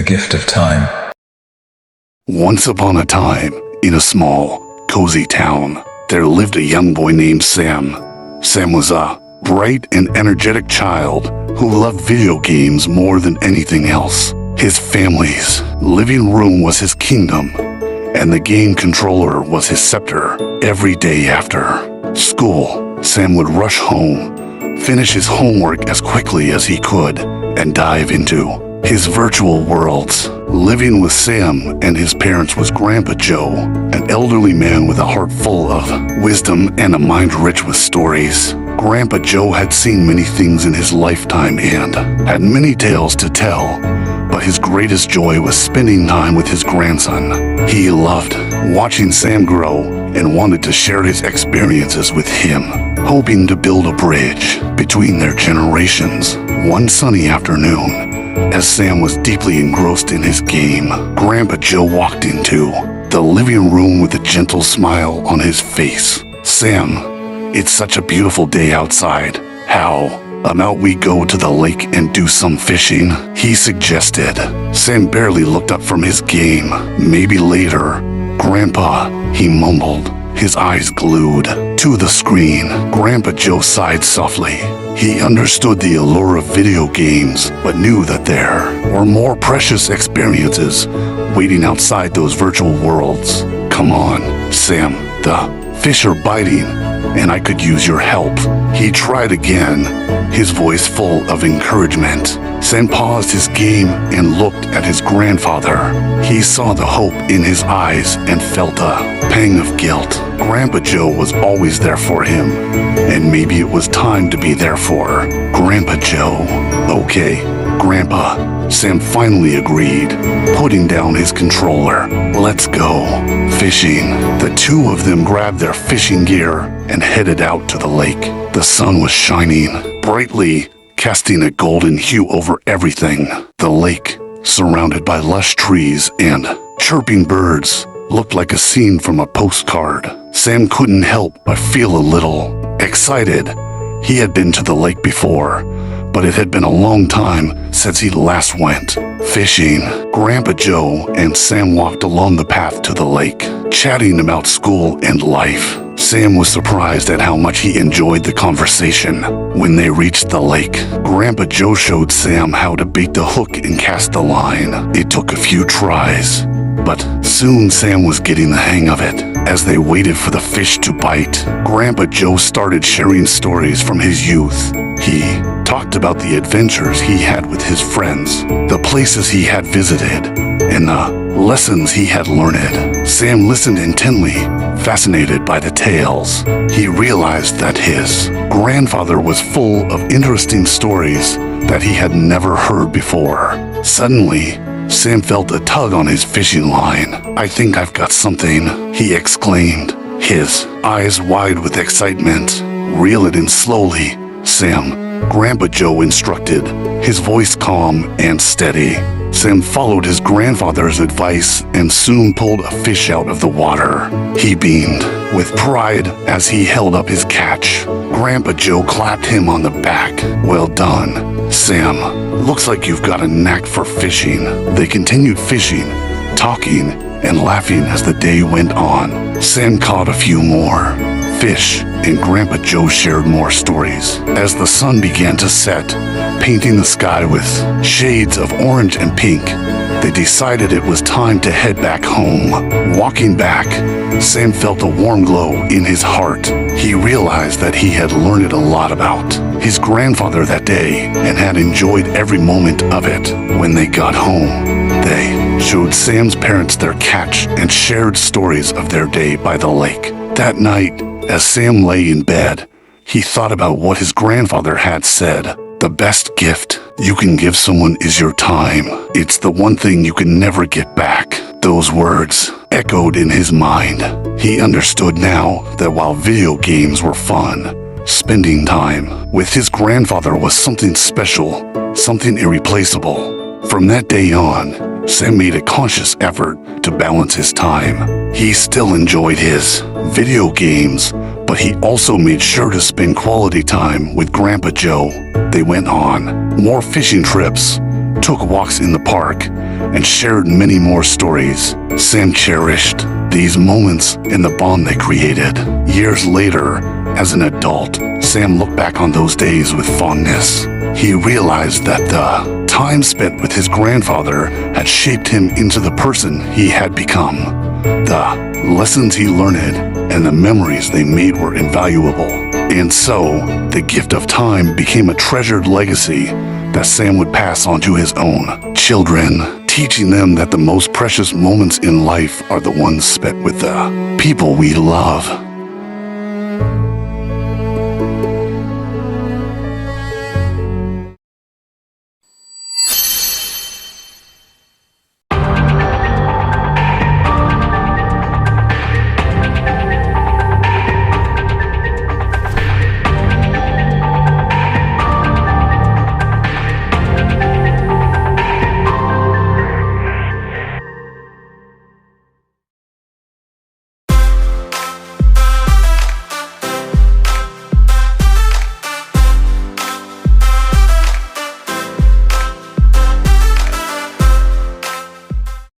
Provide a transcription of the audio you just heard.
the gift of time. Once upon a time, in a small, cozy town, there lived a young boy named Sam. Sam was a bright and energetic child who loved video games more than anything else. His family's living room was his kingdom, and the game controller was his scepter. Every day after school, Sam would rush home, finish his homework as quickly as he could, and dive into his virtual worlds. Living with Sam and his parents was Grandpa Joe, an elderly man with a heart full of wisdom and a mind rich with stories. Grandpa Joe had seen many things in his lifetime and had many tales to tell, but his greatest joy was spending time with his grandson. He loved watching Sam grow and wanted to share his experiences with him, hoping to build a bridge between their generations. One sunny afternoon, as Sam was deeply engrossed in his game, Grandpa Joe walked into the living room with a gentle smile on his face. "Sam, it's such a beautiful day outside. How about we go to the lake and do some fishing?" he suggested. Sam barely looked up from his game. "Maybe later, Grandpa," he mumbled, his eyes glued to the screen. Grandpa Joe sighed softly. He understood the allure of video games, but knew that there were more precious experiences waiting outside those virtual worlds. "Come on, Sam, the fish are biting, and I could use your help." He tried again, his voice full of encouragement. Sam paused his game and looked at his grandfather. He saw the hope in his eyes and felt a pang of guilt. Grandpa Joe was always there for him, and maybe it was time to be there for Grandpa Joe. "Okay, Grandpa," Sam finally agreed, putting down his controller. "Let's go fishing." The two of them grabbed their fishing gear and headed out to the lake. The sun was shining brightly, casting a golden hue over everything. The lake, surrounded by lush trees and chirping birds, looked like a scene from a postcard. Sam couldn't help but feel a little excited. He had been to the lake before, but it had been a long time since he last went fishing. Grandpa Joe and Sam walked along the path to the lake, chatting about school and life. Sam was surprised at how much he enjoyed the conversation. When they reached the lake, Grandpa Joe showed Sam how to bait the hook and cast the line. It took a few tries, but soon Sam was getting the hang of it. As they waited for the fish to bite, Grandpa Joe started sharing stories from his youth. He talked about the adventures he had with his friends, the places he had visited, and the lessons he had learned. Sam listened intently, fascinated by the tales. He realized that his grandfather was full of interesting stories that he had never heard before. Suddenly, Sam felt a tug on his fishing line. "I think I've got something," he exclaimed, his eyes wide with excitement. "Reel it in slowly, Sam," Grandpa Joe instructed, his voice calm and steady. Sam followed his grandfather's advice and soon pulled a fish out of the water. He beamed with pride as he held up his catch. Grandpa Joe clapped him on the back. "Well done, Sam. Looks like you've got a knack for fishing." They continued fishing, talking and laughing as the day went on. Sam caught a few more fish, and Grandpa Joe shared more stories. As the sun began to set, painting the sky with shades of orange and pink, they decided it was time to head back home. Walking back, Sam felt a warm glow in his heart. He realized that he had learned a lot about his grandfather that day and had enjoyed every moment of it. When they got home, they showed Sam's parents their catch and shared stories of their day by the lake. That night, as Sam lay in bed, he thought about what his grandfather had said. "The best gift you can give someone is your time. It's the one thing you can never get back." Those words echoed in his mind. He understood now that while video games were fun, spending time with his grandfather was something special, something irreplaceable. From that day on, Sam made a conscious effort to balance his time. He still enjoyed his video games, but he also made sure to spend quality time with Grandpa Joe. They went on more fishing trips, took walks in the park, and shared many more stories. Sam cherished these moments and the bond they created. Years later, as an adult, Sam looked back on those days with fondness. He realized that the time spent with his grandfather had shaped him into the person he had become. The lessons he learned and the memories they made were invaluable. And so, the gift of time became a treasured legacy that Sam would pass on to his own children, teaching them that the most precious moments in life are the ones spent with the people we love.